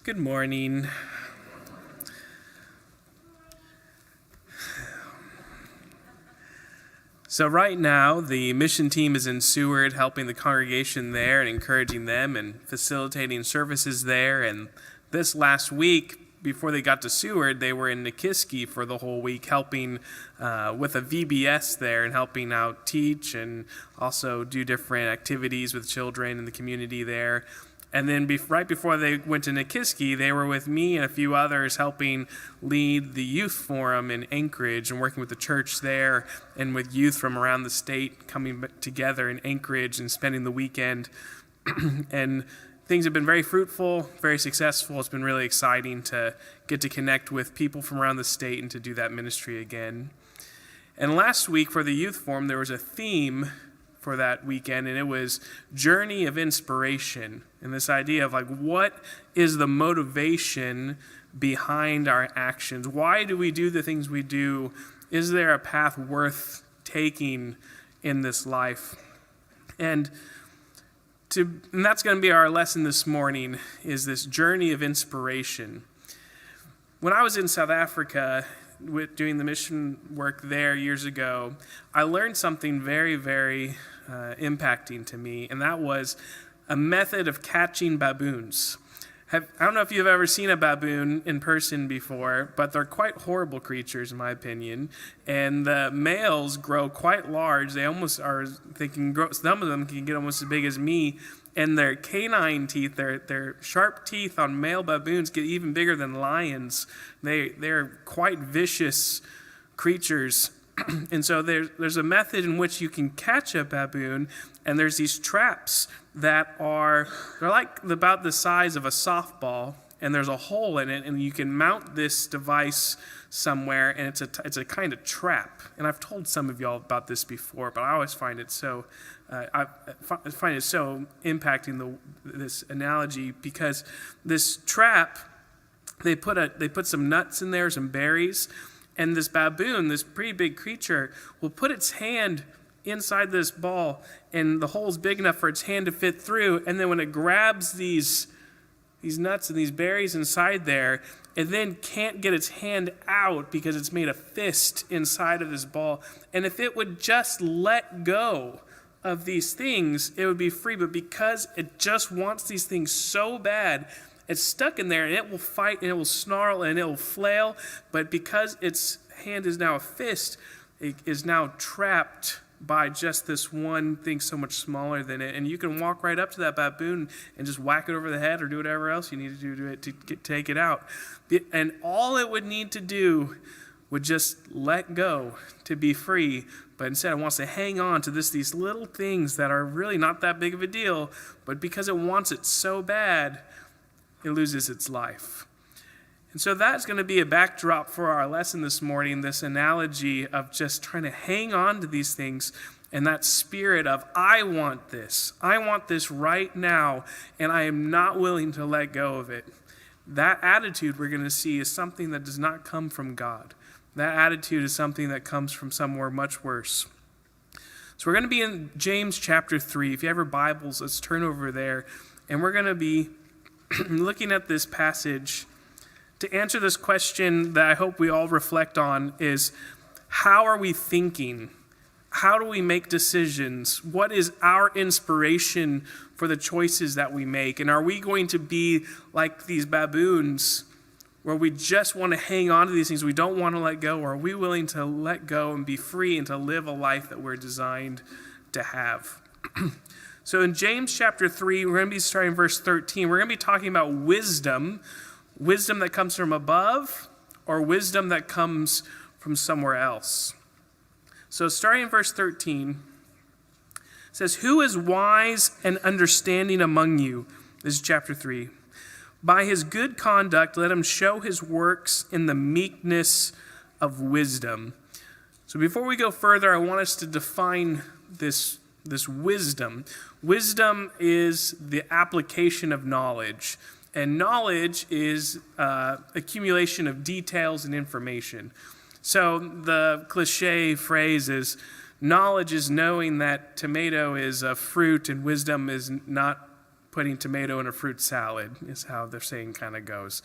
Good morning. So right now, the mission team is in Seward, helping the congregation there and encouraging them and facilitating services there. And this last week, before they got to Seward, they were in Nikiski for the whole week, helping with a VBS there and helping out teach and also do different activities with children in the community there. And then right before they went to Nikiski, they were with me and a few others helping lead the youth forum in Anchorage and working with the church there and with youth from around the state coming together in Anchorage and spending the weekend. And things have been very fruitful, very successful. It's been really exciting to get to connect with people from around the state and to do that ministry again. And last week for the youth forum, there was a theme for that weekend, and it was journey of inspiration, and this idea of what is the motivation behind our actions? Why do we do the things we do? Is there a path worth taking in this life? And that's going to be our lesson this morning, is this journey of inspiration. When I was in South Africa doing the mission work there years ago, I learned something very, very impacting to me, and that was a method of catching baboons. I don't know if you've ever seen a baboon in person before, but they're quite horrible creatures in my opinion, and the males grow quite large. They almost are, some of them can get almost as big as me, and their canine teeth, their sharp teeth on male baboons get even bigger than lions. They're quite vicious creatures. And so there's a method in which you can catch a baboon, and there's these traps that they're like about the size of a softball, and there's a hole in it, and you can mount this device somewhere, and it's a kind of trap. And I've told some of y'all about this before, but I always find it so impacting this analogy, because this trap, they put some nuts in there, some berries. And this baboon, this pretty big creature, will put its hand inside this ball, and the hole's big enough for its hand to fit through. And then when it grabs these nuts and these berries inside there, it then can't get its hand out because it's made a fist inside of this ball. And if it would just let go of these things, it would be free. But because it just wants these things so bad, it's stuck in there, and it will fight, and it will snarl, and it will flail. But because its hand is now a fist, it is now trapped by just this one thing so much smaller than it. And you can walk right up to that baboon and just whack it over the head or do whatever else you need to do to it to take it out. And all it would need to do would just let go to be free. But instead it wants to hang on to these little things that are really not that big of a deal. But because it wants it so bad, it loses its life. And so that's going to be a backdrop for our lesson this morning, this analogy of just trying to hang on to these things and that spirit of, I want this right now, and I am not willing to let go of it. That attitude we're going to see is something that does not come from God. That attitude is something that comes from somewhere much worse. So we're going to be in James chapter 3. If you have your Bibles, let's turn over there, and we're going to be looking at this passage to answer this question that I hope we all reflect on is, how are we thinking? How do we make decisions? What is our inspiration for the choices that we make? And are we going to be like these baboons where we just want to hang on to these things we don't want to let go? Or are we willing to let go and be free and to live a life that we're designed to have? So in James chapter 3, we're going to be starting verse 13. We're going to be talking about wisdom that comes from above, or wisdom that comes from somewhere else. So starting in verse 13, it says, "Who is wise and understanding among you?" This is chapter 3. "By his good conduct, let him show his works in the meekness of wisdom." So before we go further, I want us to define this wisdom. Wisdom is the application of knowledge, and knowledge is accumulation of details and information. So the cliche phrase is, knowledge is knowing that tomato is a fruit and wisdom is not putting tomato in a fruit salad, is how their saying kind of goes.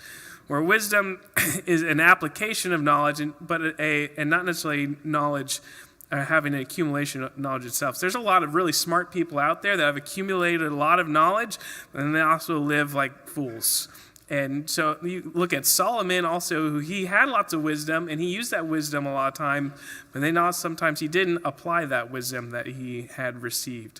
Where wisdom is an application of knowledge, and not necessarily knowledge, having an accumulation of knowledge itself. So there's a lot of really smart people out there that have accumulated a lot of knowledge, and they also live like fools. And so you look at Solomon also, who he had lots of wisdom, and he used that wisdom a lot of time, but then sometimes he didn't apply that wisdom that he had received.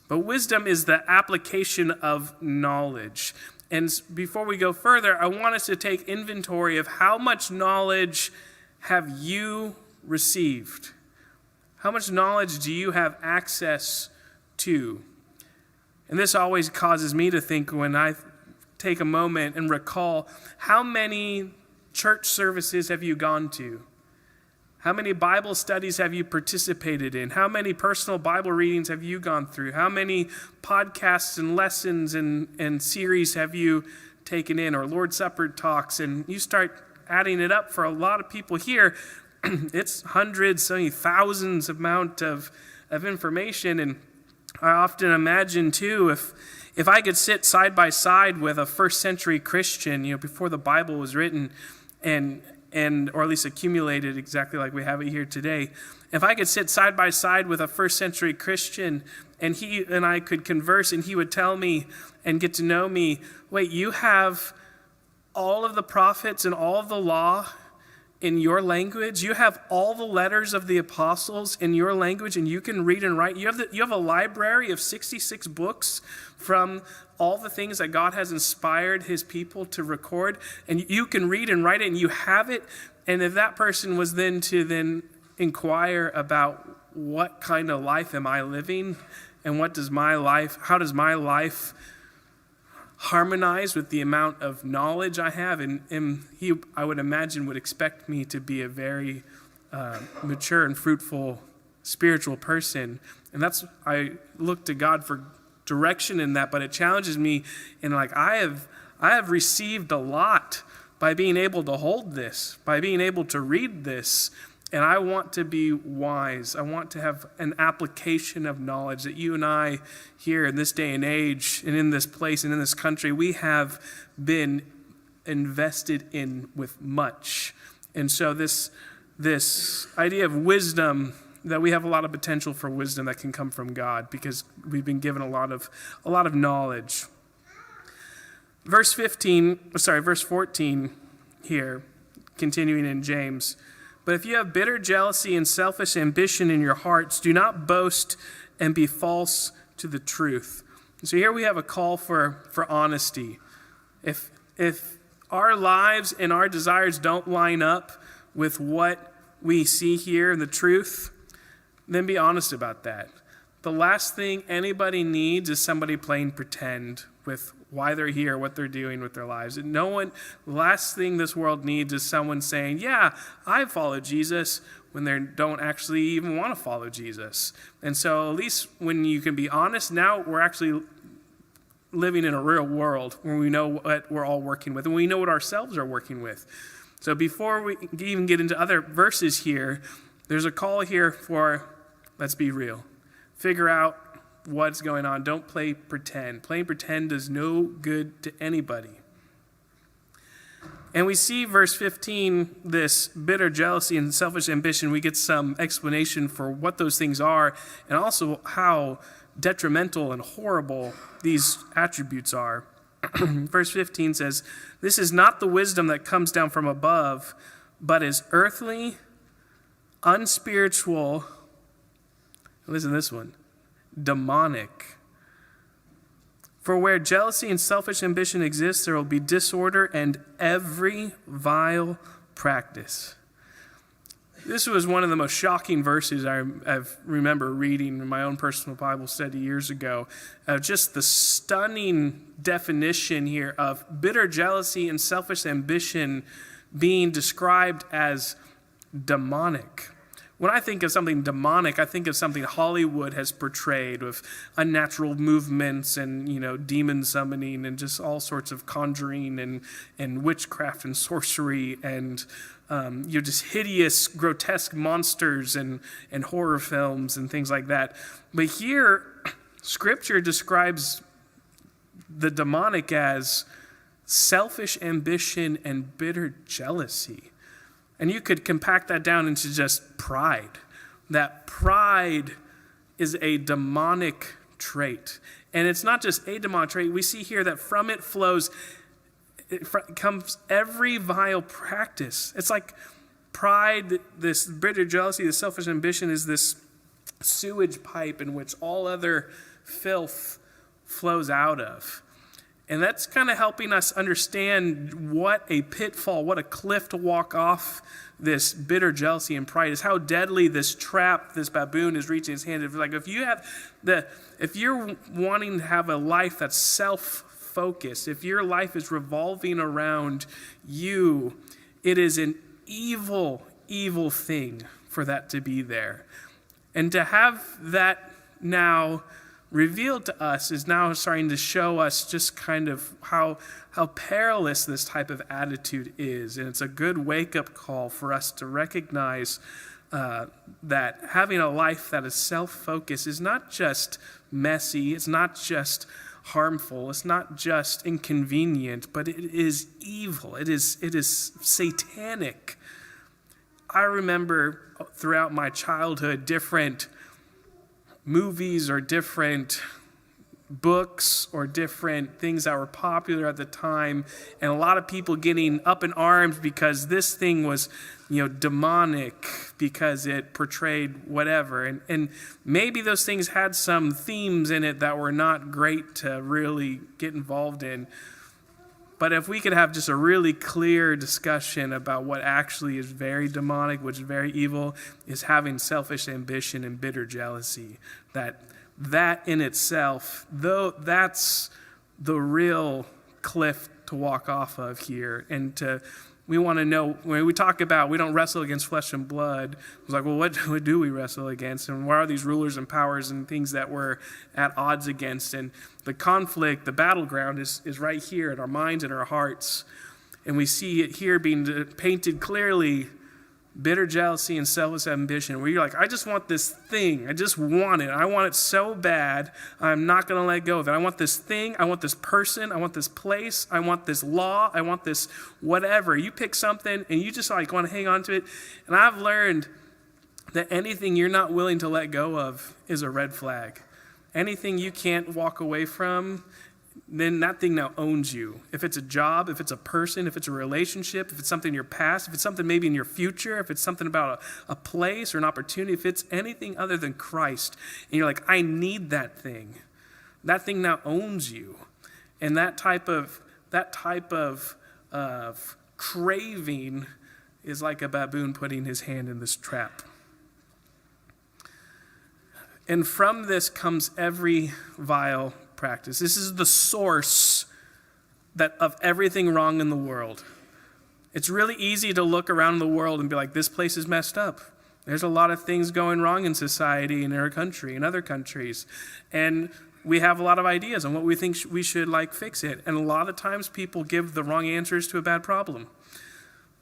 But wisdom is the application of knowledge. And before we go further, I want us to take inventory of how much knowledge have you received? How much knowledge do you have access to? And this always causes me to think when I take a moment and recall, how many church services have you gone to? How many Bible studies have you participated in? How many personal Bible readings have you gone through? How many podcasts and lessons and series have you taken in, or Lord's Supper talks? And you start adding it up for a lot of people here. It's hundreds, thousands amount of information. And I often imagine too, if I could sit side by side with a first century Christian, before the Bible was written, or at least accumulated exactly like we have it here today, if I could sit side by side with a first century Christian and he and I could converse, and he would tell me and get to know me, wait, you have all of the prophets and all of the law in your language? You have all the letters of the apostles in your language, and you can read and write? You have a library of 66 books from all the things that God has inspired his people to record, and you can read and write it, and you have it. And if that person was then inquire about what kind of life am I living, and how does my life harmonize with the amount of knowledge I have, and he, I would imagine, would expect me to be a very mature and fruitful spiritual person. And I look to God for direction in that, but it challenges me in I have received a lot by being able to hold this, by being able to read this, and I want to be wise. I want to have an application of knowledge that you and I here in this day and age and in this place and in this country, we have been invested in with much. And so this idea of wisdom, that we have a lot of potential for wisdom that can come from God because we've been given a lot of knowledge. Verse 14 here, continuing in James. But if you have bitter jealousy and selfish ambition in your hearts, do not boast and be false to the truth. And so here we have a call for honesty. If our lives and our desires don't line up with what we see here in the truth, then be honest about that. The last thing anybody needs is somebody playing pretend with why they're here, what they're doing with their lives. And the last thing this world needs is someone saying, yeah, I follow Jesus, when they don't actually even want to follow Jesus. And so at least when you can be honest, now we're actually living in a real world where we know what we're all working with, and we know what ourselves are working with. So before we even get into other verses here, there's a call here for, let's be real. Figure out what's going on. Don't play pretend. Playing pretend does no good to anybody. And we see verse 15, this bitter jealousy and selfish ambition. We get some explanation for what those things are, and also how detrimental and horrible these attributes are. Verse 15 says, "This is not the wisdom that comes down from above, but is earthly, unspiritual," listen to this one, "demonic. For where jealousy and selfish ambition exist, there will be disorder and every vile practice." This was one of the most shocking verses I remember reading in my own personal Bible study years ago. Just the stunning definition here of bitter jealousy and selfish ambition being described as demonic. When I think of something demonic, I think of something Hollywood has portrayed with unnatural movements and, demon summoning and just all sorts of conjuring and witchcraft and sorcery and just hideous, grotesque monsters and horror films and things like that. But here, Scripture describes the demonic as selfish ambition and bitter jealousy. And you could compact that down into just pride. That pride is a demonic trait. And it's not just a demonic trait. We see here that from it comes every vile practice. It's like pride, this bitter jealousy, this selfish ambition is this sewage pipe in which all other filth flows out of. And that's kind of helping us understand what a pitfall, what a cliff to walk off this bitter jealousy and pride is, how deadly this trap, this baboon is reaching his hand. If you're wanting to have a life that's self-focused, if your life is revolving around you, it is an evil, evil thing for that to be there. And to have that now revealed to us is now starting to show us just kind of how perilous this type of attitude is. And it's a good wake-up call for us to recognize that having a life that is self-focused is not just messy, it's not just harmful, it's not just inconvenient, but it is evil. It is satanic. I remember throughout my childhood different movies or different books or different things that were popular at the time, and a lot of people getting up in arms because this thing was, demonic, because it portrayed whatever. And maybe those things had some themes in it that were not great to really get involved in. But if we could have just a really clear discussion about what actually is very demonic, which is very evil, is having selfish ambition and bitter jealousy. That in itself, though, that's the real cliff to walk off of here. And we want to know, when we talk about we don't wrestle against flesh and blood, it's like, well, what do we wrestle against? And what are these rulers and powers and things that we're at odds against? And the conflict, the battleground is right here in our minds and our hearts. And we see it here being painted clearly, bitter jealousy and selfish ambition, where you're like, I just want this thing. I just want it. I want it so bad. I'm not going to let go of it. I want this thing. I want this person. I want this place. I want this law. I want this whatever. You pick something and you just want to hang on to it. And I've learned that anything you're not willing to let go of is a red flag. Anything you can't walk away from, then that thing now owns you. If it's a job, if it's a person, if it's a relationship, if it's something in your past, if it's something maybe in your future, if it's something about a place or an opportunity, if it's anything other than Christ, and you're like, I need that thing now owns you. And that type of craving is like a baboon putting his hand in this trap. And from this comes every vile practice. This is the source of everything wrong in the world. It's really easy to look around the world and be like, this place is messed up. There's a lot of things going wrong in society, in our country, in other countries. And we have a lot of ideas on what we think we should fix it. And a lot of times people give the wrong answers to a bad problem.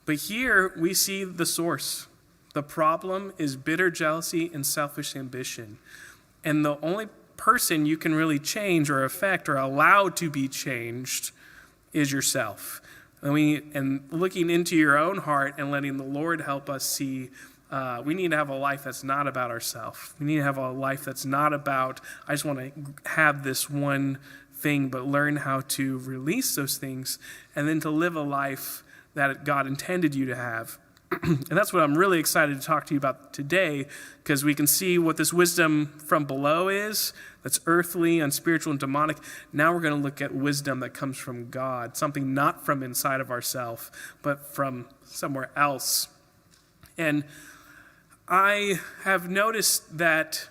But here we see the source. The problem is bitter jealousy and selfish ambition. And the only person you can really change or affect or allow to be changed is yourself. And looking into your own heart and letting the Lord help us see, we need to have a life that's not about ourselves. We need to have a life that's not about, I just want to have this one thing, but learn how to release those things and then to live a life that God intended you to have. And that's what I'm really excited to talk to you about today, because we can see what this wisdom from below is, that's earthly, unspiritual, and demonic. Now we're going to look at wisdom that comes from God, something not from inside of ourselves, but from somewhere else. And I have noticed that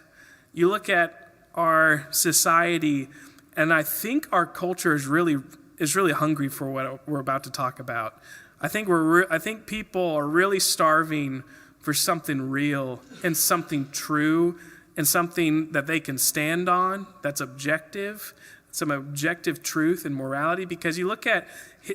you look at our society, and I think our culture is really hungry for what we're about to talk about. I think people are really starving for something real and something true and something that they can stand on that's objective, some objective truth and morality. Because you look at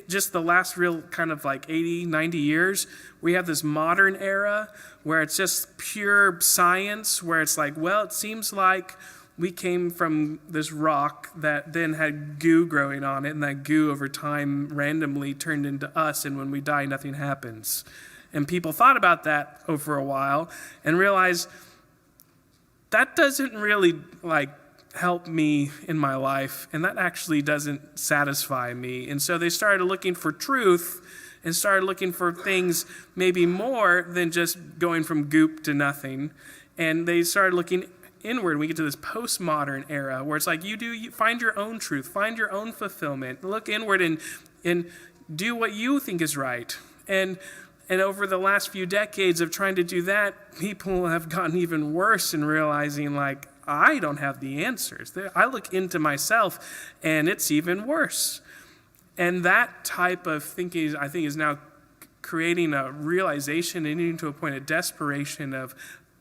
just the last real kind of 80, 90 years, we have this modern era where it's just pure science, where it's it seems like we came from this rock that then had goo growing on it, and that goo over time randomly turned into us, and when we die, nothing happens. And people thought about that over a while and realized that doesn't really help me in my life, and that actually doesn't satisfy me. And so they started looking for truth and started looking for things maybe more than just going from goop to nothing. And they started looking inward. We get to this postmodern era where it's like you find your own truth, find your own fulfillment, look inward and do what you think is right. And over the last few decades of trying to do that, people have gotten even worse in realizing I don't have the answers. I look into myself and it's even worse. And that type of thinking, I think, is now creating a realization and getting to a point of desperation of,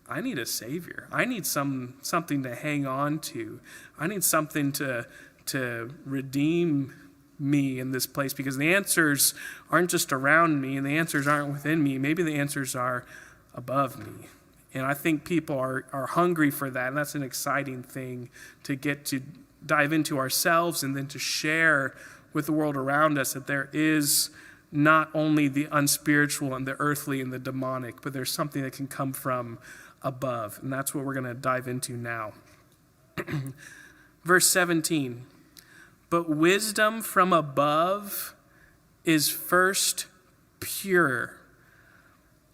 I need a savior. I need something to hang on to. I need something to redeem me in this place, because the answers aren't just around me and the answers aren't within me. Maybe the answers are above me. And I think people are hungry for that, and that's an exciting thing to get to dive into ourselves and then to share with the world around us that there is not only the unspiritual and the earthly and the demonic, but there's something that can come from above. And that's what we're going to dive into now. Verse 17, but wisdom from above is first pure.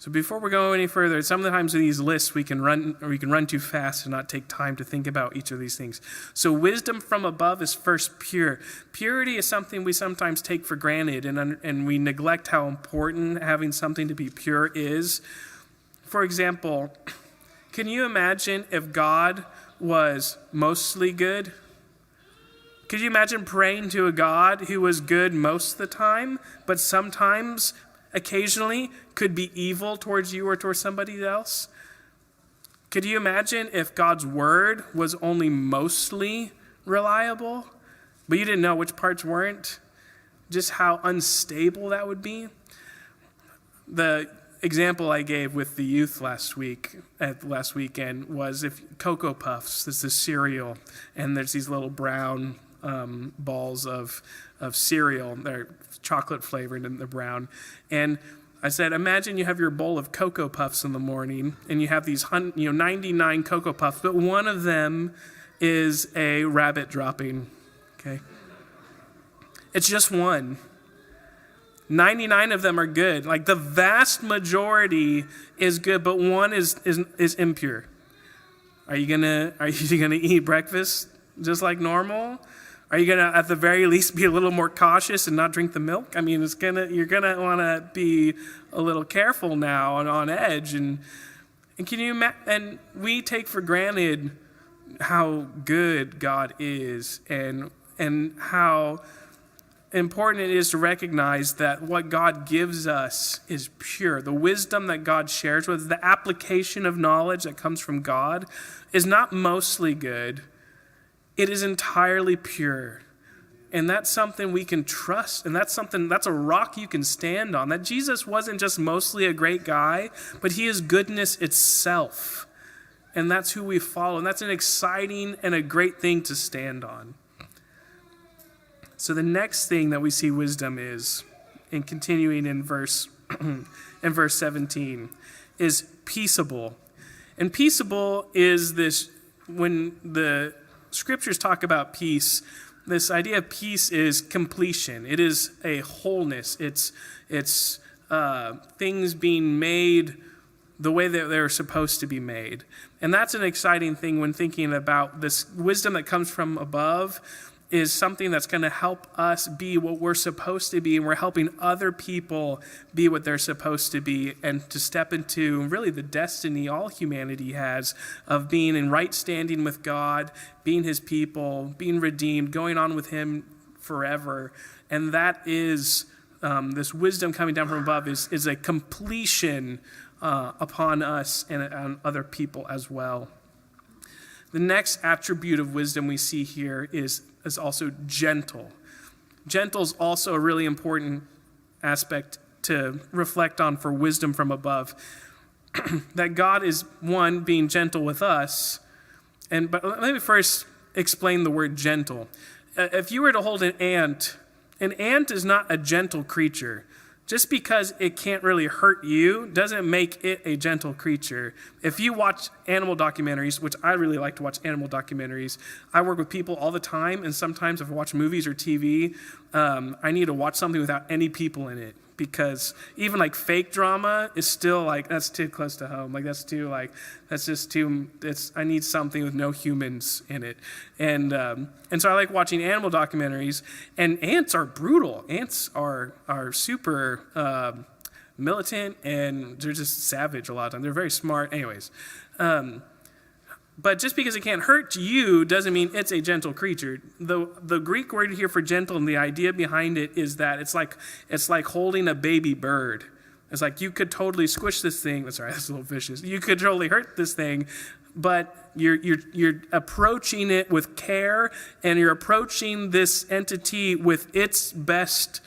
So before we go any further, sometimes in these lists we can run too fast and not take time to think about each of these things. So wisdom from above is first pure. Purity is something we sometimes take for granted, and we neglect how important having something to be pure is. For example, can you imagine if God was mostly good? Could you imagine praying to a God who was good most of the time, but sometimes, occasionally, could be evil towards you or towards somebody else? Could you imagine if God's word was only mostly reliable, but you didn't know which parts weren't? Just how unstable that would be? The example I gave with the youth last weekend was if Cocoa Puffs, there's this cereal, and there's these little brown balls of cereal. They're chocolate flavored and they're brown. And I said, imagine you have your bowl of Cocoa Puffs in the morning, and you have these 99 Cocoa Puffs, but one of them is a rabbit dropping. Okay, it's just one. 99 of them are good. The vast majority is good, but one is impure. Are you gonna eat breakfast just like normal? Are you going to, at the very least, be a little more cautious and not drink the milk? I mean, you're going to want to be a little careful now and on edge. And can you and we take for granted how good God is and how important it is to recognize that what God gives us is pure. The wisdom that God shares with, the application of knowledge that comes from God is not mostly good. It is entirely pure. And that's something we can trust. And that's a rock you can stand on. That Jesus wasn't just mostly a great guy, but he is goodness itself. And that's who we follow. And that's an exciting and a great thing to stand on. So the next thing that we see wisdom is, in continuing in verse 17, is peaceable. And peaceable is this, when the Scriptures talk about peace, this idea of peace is completion. It is a wholeness. It's things being made the way that they're supposed to be made. And that's an exciting thing when thinking about this wisdom that comes from above is something that's going to help us be what we're supposed to be, and we're helping other people be what they're supposed to be, and to step into really the destiny all humanity has of being in right standing with God, being his people, being redeemed, going on with him forever. And that is this wisdom coming down from above is a completion upon us and on other people as well. The next attribute of wisdom we see here is also gentle. Gentle is also a really important aspect to reflect on for wisdom from above. That God is, one, being gentle with us, But let me first explain the word gentle. If you were to hold an ant is not a gentle creature. Just because it can't really hurt you doesn't make it a gentle creature. If you watch animal documentaries, which I really like to watch animal documentaries, I work with people all the time, and sometimes if I watch movies or TV, I need to watch something without any people in it. Because even like fake drama is still like, that's too close to home. Like I need something with no humans in it. And so I like watching animal documentaries, and ants are brutal. Ants are super militant, and they're just savage a lot of times. They're very smart. Anyways, but just because it can't hurt you doesn't mean it's a gentle creature. The Greek word here for gentle, and the idea behind it is that it's like holding a baby bird. It's like you could totally squish this thing. Sorry, that's a little vicious. You could totally hurt this thing, but you're approaching it with care, and you're approaching this entity with its best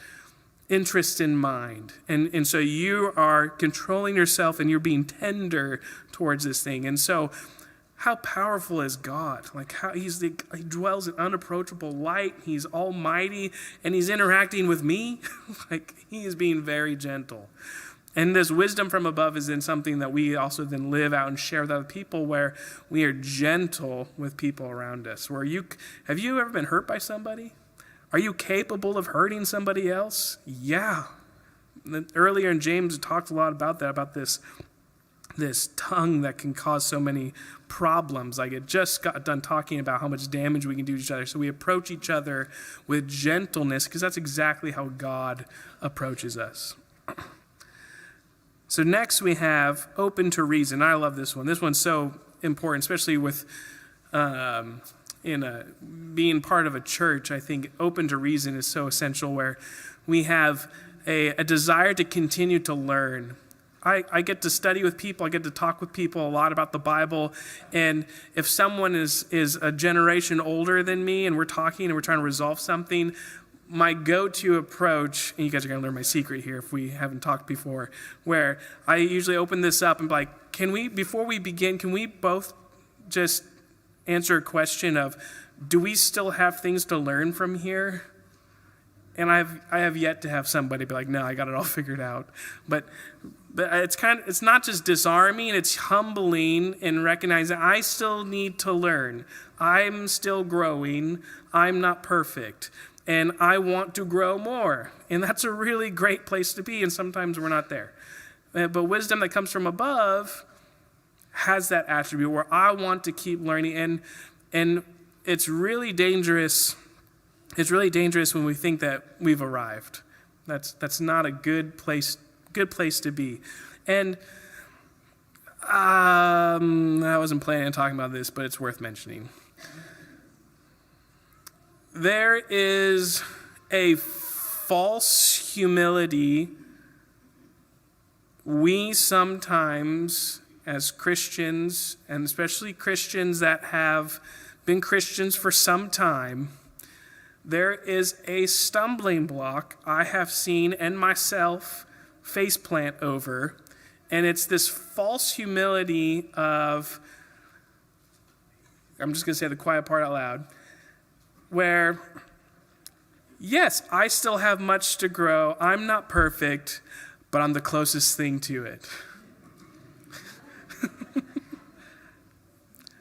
interest in mind. And so you are controlling yourself, and you're being tender towards this thing. And so how powerful is God? Like how he dwells in unapproachable light. He's almighty, and he's interacting with me. Like he is being very gentle. And this wisdom from above is in something that we also then live out and share with other people, where we are gentle with people around us. Have you ever been hurt by somebody? Are you capable of hurting somebody else? Yeah. Earlier in James, it talked a lot about that, about this tongue that can cause so many problems. Like it just got done talking about how much damage we can do to each other. So we approach each other with gentleness, because that's exactly how God approaches us. So next we have open to reason. I love this one. This one's so important, especially with being part of a church. I think open to reason is so essential, where we have a desire to continue to learn. I get to study with people. I get to talk with people a lot about the Bible. And if someone is a generation older than me, and we're talking and we're trying to resolve something, my go-to approach, and you guys are going to learn my secret here if we haven't talked before, where I usually open this up and be like, before we begin, can we both just answer a question of, do we still have things to learn from here? And I have yet to have somebody be like, no, I got it all figured out. But it's not just disarming, it's humbling and recognizing I still need to learn. I'm still growing. I'm not perfect. And I want to grow more. And that's a really great place to be, and sometimes we're not there. But wisdom that comes from above has that attribute where I want to keep learning. And it's really dangerous. It's really dangerous when we think that we've arrived. That's not a good place to be. And I wasn't planning on talking about this, but it's worth mentioning. There is a false humility we sometimes, as Christians, and especially Christians that have been Christians for some time, there is a stumbling block I have seen and myself faceplant over, and it's this false humility of, I'm just going to say the quiet part out loud, where, yes, I still have much to grow. I'm not perfect, but I'm the closest thing to it.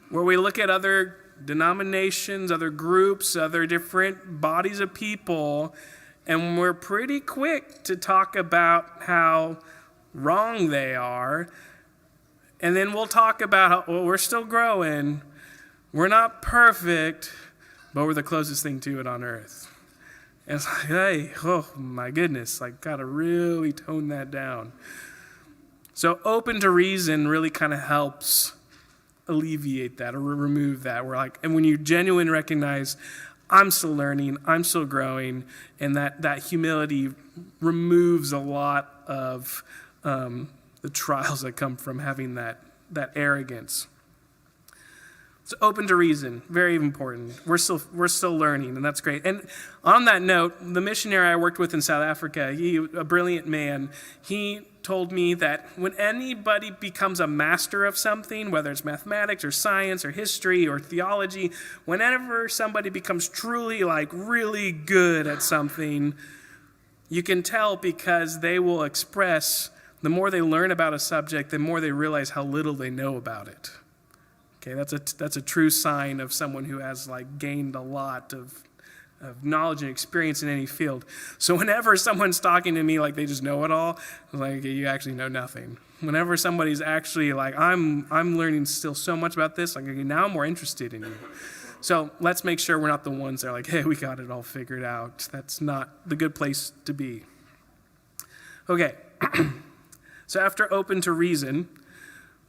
Where we look at other denominations, other groups, other different bodies of people, and we're pretty quick to talk about how wrong they are. And then we'll talk about how, well, we're still growing. We're not perfect, but we're the closest thing to it on earth. And it's like, hey, oh my goodness, like gotta really tone that down. So open to reason really kind of helps alleviate that or remove that. We're like, and when you genuinely recognize, I'm still learning, I'm still growing, and that humility removes a lot of the trials that come from having that arrogance. So open to reason, very important. We're still learning, and that's great. And on that note, the missionary I worked with in South Africa, a brilliant man, he told me that when anybody becomes a master of something, whether it's mathematics or science or history or theology, whenever somebody becomes truly really good at something, you can tell because they will express, the more they learn about a subject, the more they realize how little they know about it. Okay, that's a true sign of someone who has gained a lot of knowledge and experience in any field. So whenever someone's talking to me like they just know it all, I'm you actually know nothing. Whenever somebody's actually I'm learning still so much about this, okay, now I'm more interested in you. So let's make sure we're not the ones that are hey, we got it all figured out. That's not the good place to be. Okay, so after open to reason,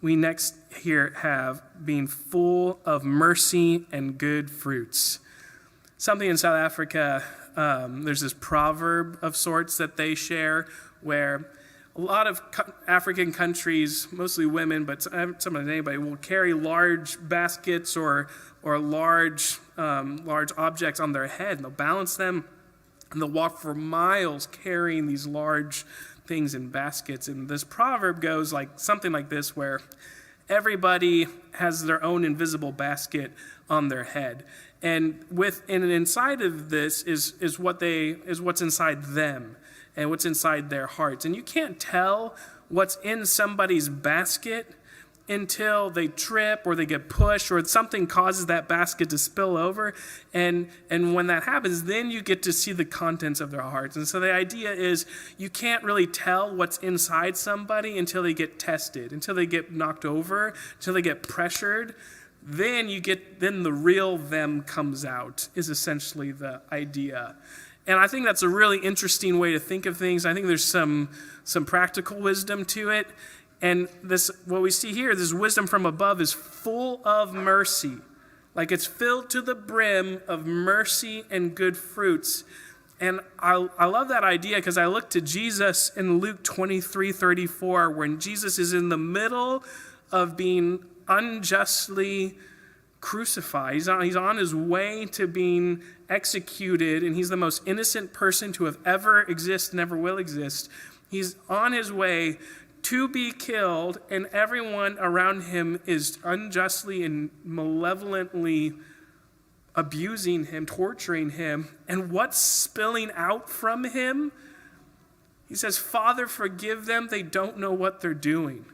we next here have being full of mercy and good fruits. Something in South Africa, there's this proverb of sorts that they share where a lot of African countries, mostly women, but sometimes anybody, will carry large baskets or large objects on their head, and they'll balance them, and they'll walk for miles carrying these large things in baskets. And this proverb goes something like this, where everybody has their own invisible basket on their head, and inside of this is what's inside them and what's inside their hearts. And you can't tell what's in somebody's basket until they trip or they get pushed or something causes that basket to spill over. And when that happens, then you get to see the contents of their hearts. And so the idea is you can't really tell what's inside somebody until they get tested, until they get knocked over, until they get pressured. Then the real them comes out, is essentially the idea. And I think that's a really interesting way to think of things. I think there's some practical wisdom to it. And what we see here, this wisdom from above, is full of mercy. It's filled to the brim of mercy and good fruits. And I love that idea because I look to Jesus in Luke 23:34, when Jesus is in the middle of being unjustly crucified. He's on his way to being executed, and he's the most innocent person to have ever existed and ever will exist. He's on his way to be killed, and everyone around him is unjustly and malevolently abusing him, torturing him. And what's spilling out from him? He says, "Father, forgive them. They don't know what they're doing."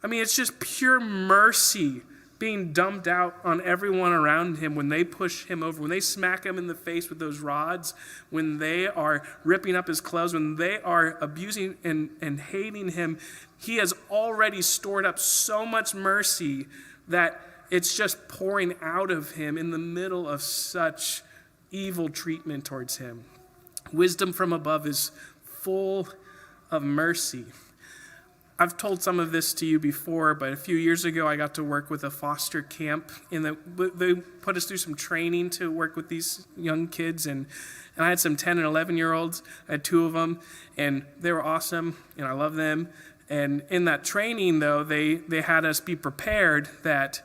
I mean, it's just pure mercy being dumped out on everyone around him when they push him over, when they smack him in the face with those rods, when they are ripping up his clothes, when they are abusing and hating him. He has already stored up so much mercy that it's just pouring out of him in the middle of such evil treatment towards him. Wisdom from above is full of mercy. I've told some of this to you before, but a few years ago I got to work with a foster camp. They put us through some training to work with these young kids, and I had some 10 and 11-year-olds. I had two of them, and they were awesome, and I love them. And in that training, though, they had us be prepared that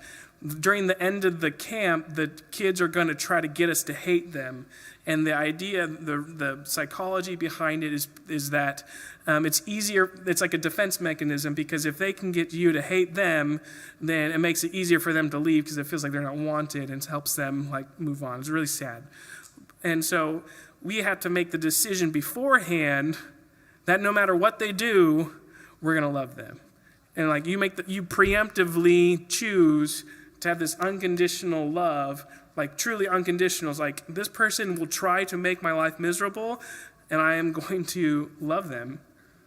during the end of the camp, the kids are going to try to get us to hate them. And the idea, the psychology behind it is that it's easier, it's like a defense mechanism, because if they can get you to hate them, then it makes it easier for them to leave because it feels like they're not wanted, and it helps them move on. It's really sad. And so we had to make the decision beforehand that no matter what they do, we're going to love them. And you preemptively choose to have this unconditional love, truly unconditional. It's this person will try to make my life miserable, and I am going to love them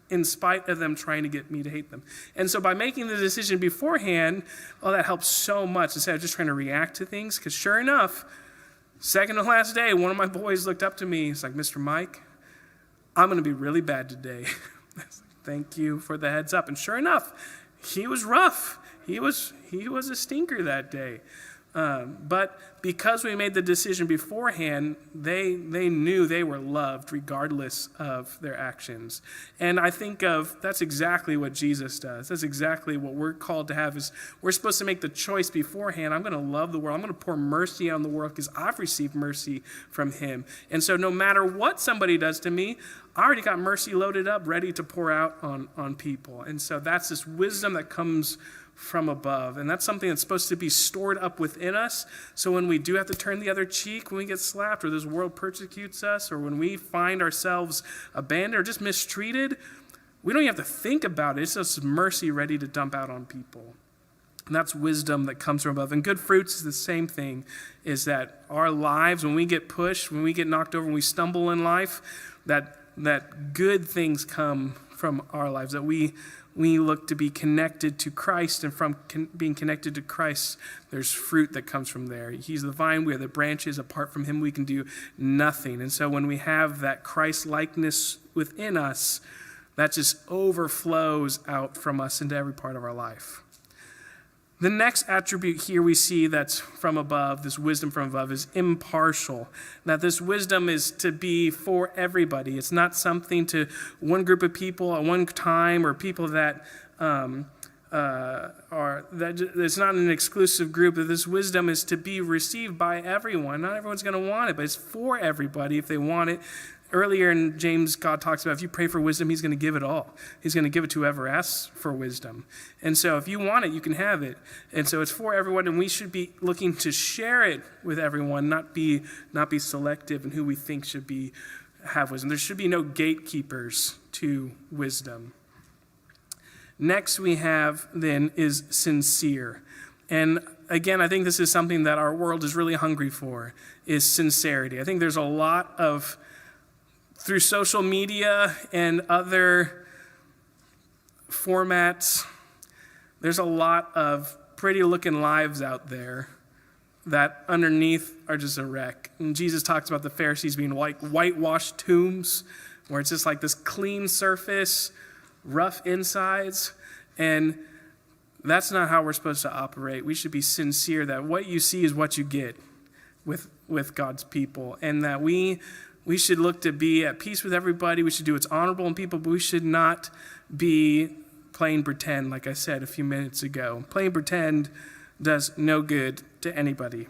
in spite of them trying to get me to hate them. And so by making the decision beforehand, that helps so much instead of just trying to react to things. Because sure enough, second to last day, one of my boys looked up to me. He's like, "Mr. Mike, I'm going to be really bad today." Thank you for the heads up. And sure enough, he was rough. He was a stinker that day. But because we made the decision beforehand, they knew they were loved regardless of their actions. And I think that's exactly what Jesus does. That's exactly what we're called to have. Is we're supposed to make the choice beforehand. I'm going to love the world. I'm going to pour mercy on the world because I've received mercy from him. And so no matter what somebody does to me, I already got mercy loaded up, ready to pour out on people. And so that's this wisdom that comes from above. And that's something that's supposed to be stored up within us. So when we do have to turn the other cheek, when we get slapped, or this world persecutes us, or when we find ourselves abandoned or just mistreated, we don't even have to think about it. It's just mercy ready to dump out on people. And that's wisdom that comes from above. And good fruits is the same thing, is that our lives, when we get pushed, when we get knocked over, when we stumble in life, that good things come from our lives, that we look to be connected to Christ, and from being connected to Christ, there's fruit that comes from there. He's the vine, we are the branches. Apart from him, we can do nothing. And so when we have that Christ likeness within us, that just overflows out from us into every part of our life. The next attribute here we see that's from above, this wisdom from above, is impartial. That this wisdom is to be for everybody. It's not something to one group of people at one time, or people that it's not an exclusive group. That this wisdom is to be received by everyone. Not everyone's going to want it, but it's for everybody if they want it. Earlier in James, God talks about if you pray for wisdom, he's going to give it all. He's going to give it to whoever asks for wisdom. And so if you want it, you can have it. And so it's for everyone, and we should be looking to share it with everyone, not be selective in who we think should have wisdom. There should be no gatekeepers to wisdom. Next we have then is sincere. And again, I think this is something that our world is really hungry for, is sincerity. I think there's a lot of, through social media and other formats, there's a lot of pretty looking lives out there that underneath are just a wreck. And Jesus talks about the Pharisees being like whitewashed tombs, where it's just like this clean surface, rough insides. And that's not how we're supposed to operate. We should be sincere that what you see is what you get with God's people, and that we should look to be at peace with everybody. We should do what's honorable in people, but we should not be playing pretend, like I said a few minutes ago. Playing pretend does no good to anybody.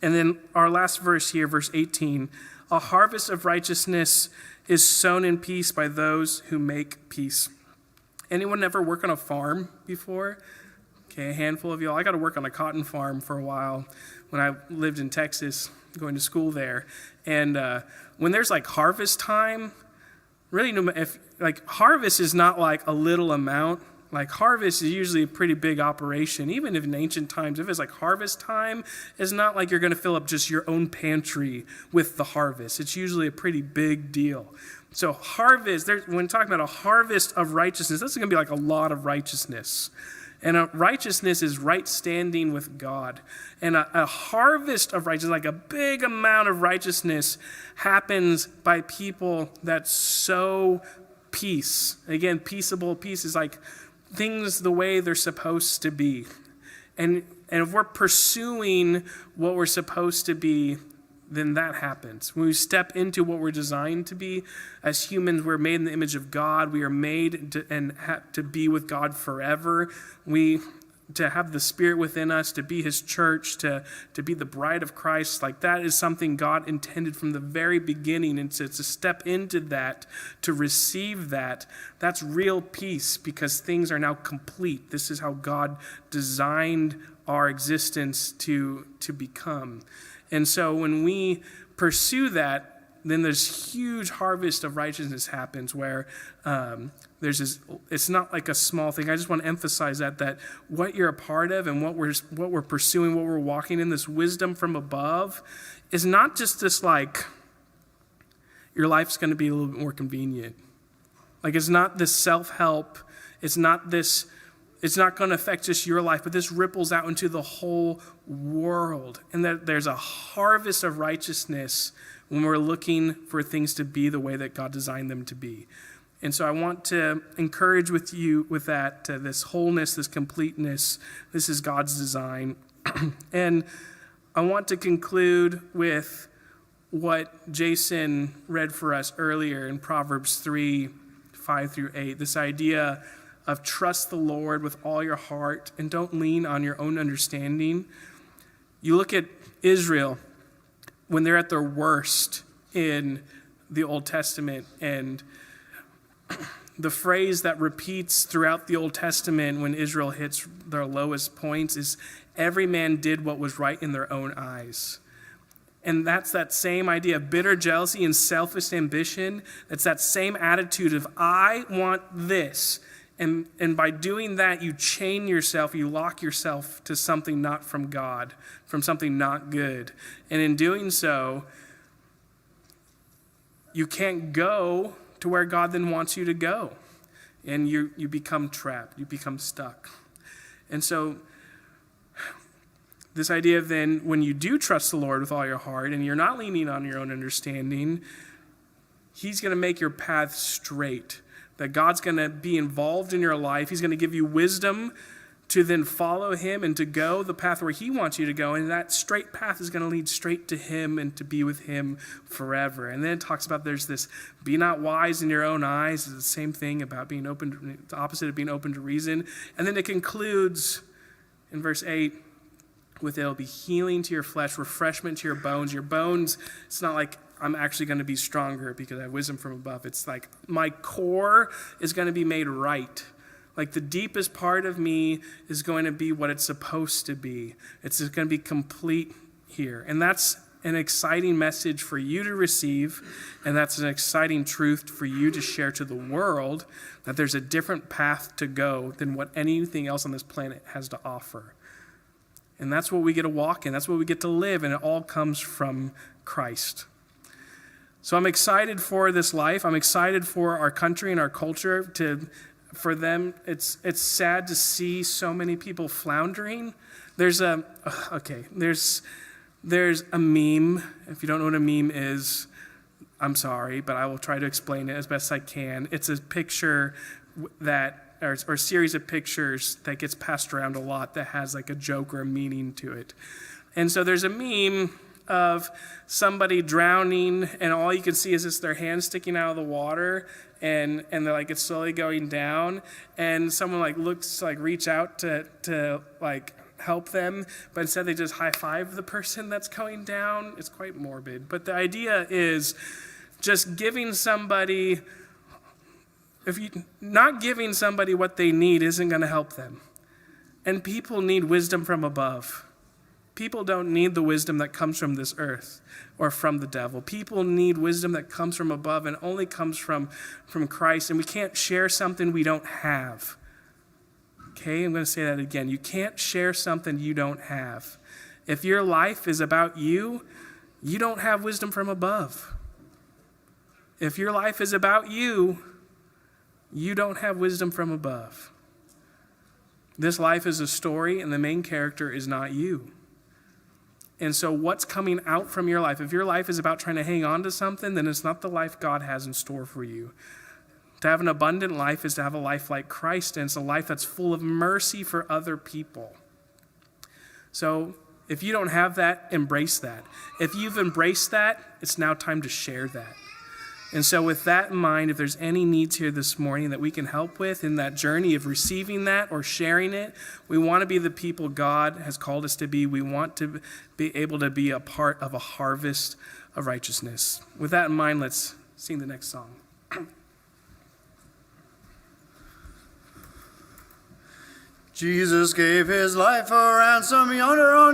And then our last verse here, verse 18, a harvest of righteousness is sown in peace by those who make peace. Anyone ever work on a farm before? Okay, a handful of y'all. I got to work on a cotton farm for a while when I lived in Texas, going to school there. And when there's like harvest time, really, harvest is not like a little amount. Like harvest is usually a pretty big operation. Even if in ancient times, if it's like harvest time, it's not like you're going to fill up just your own pantry with the harvest. It's usually a pretty big deal. So harvest, when talking about a harvest of righteousness, that's going to be like a lot of righteousness. And righteousness is right standing with God. And a harvest of righteousness, like a big amount of righteousness, happens by people that sow peace. Again, peaceable peace is like things the way they're supposed to be. And if we're pursuing what we're supposed to be, then that happens. When we step into what we're designed to be, as humans, we're made in the image of God. We are made to be with God forever. To have the Spirit within us, to be his church, to be the bride of Christ, like that is something God intended from the very beginning. And to step into that, to receive that, that's real peace, because things are now complete. This is how God designed our existence to become. And so when we pursue that, then this huge harvest of righteousness happens, where there's this. It's not like a small thing. I just want to emphasize that what you're a part of and what we're pursuing, what we're walking in, this wisdom from above, is not just this like your life's going to be a little bit more convenient. Like it's not this self-help. It's not this. It's not going to affect just your life, but this ripples out into the whole world. And that there's a harvest of righteousness when we're looking for things to be the way that God designed them to be. And so I want to encourage with you with that, this wholeness, this completeness. This is God's design. And I want to conclude with what Jason read for us earlier in Proverbs 3:5-8, this idea of trust the Lord with all your heart and don't lean on your own understanding. You look at Israel when they're at their worst in the Old Testament, and the phrase that repeats throughout the Old Testament when Israel hits their lowest points is, every man did what was right in their own eyes. And that's that same idea of bitter jealousy and selfish ambition. That's that same attitude of, I want this. And by doing that, you chain yourself, you lock yourself to something not from God, from something not good. And in doing so, you can't go to where God then wants you to go. And you become trapped, you become stuck. And so this idea of then, when you do trust the Lord with all your heart and you're not leaning on your own understanding, he's going to make your path straight. That God's going to be involved in your life. He's going to give you wisdom to then follow him and to go the path where he wants you to go. And that straight path is going to lead straight to him and to be with him forever. And then it talks about there's this, be not wise in your own eyes. It's the same thing about being open, the opposite of being open to reason. And then it concludes in verse 8 with, it'll be healing to your flesh, refreshment to your bones. Your bones, it's not like I'm actually going to be stronger because I have wisdom from above. It's like my core is going to be made right. Like the deepest part of me is going to be what it's supposed to be. It's going to be complete here. And that's an exciting message for you to receive. And that's an exciting truth for you to share to the world, that there's a different path to go than what anything else on this planet has to offer. And that's what we get to walk in. That's what we get to live. And it all comes from Christ. So I'm excited for this life. I'm excited for our country and our culture. For them, it's sad to see so many people floundering. There's a meme. If you don't know what a meme is, I'm sorry, but I will try to explain it as best I can. It's a picture that, or a series of pictures that gets passed around a lot that has like a joke or a meaning to it. And so there's a meme of somebody drowning, and all you can see is just their hands sticking out of the water, and they're like, it's slowly going down, and someone like looks to like reach out to like help them, but instead they just high five the person that's going down. It's quite morbid, but the idea is just giving somebody, not giving somebody what they need isn't going to help them. And people need wisdom from above. People don't need the wisdom that comes from this earth or from the devil. People need wisdom that comes from above and only comes from Christ. And we can't share something we don't have. Okay, I'm going to say that again. You can't share something you don't have. If your life is about you, you don't have wisdom from above. If your life is about you, you don't have wisdom from above. This life is a story, and the main character is not you. And so what's coming out from your life? If your life is about trying to hang on to something, then it's not the life God has in store for you. To have an abundant life is to have a life like Christ, and it's a life that's full of mercy for other people. So if you don't have that, embrace that. If you've embraced that, it's now time to share that. And so with that in mind, if there's any needs here this morning that we can help with in that journey of receiving that or sharing it, we want to be the people God has called us to be. We want to be able to be a part of a harvest of righteousness. With that in mind, let's sing the next song. Jesus gave his life a ransom yonder on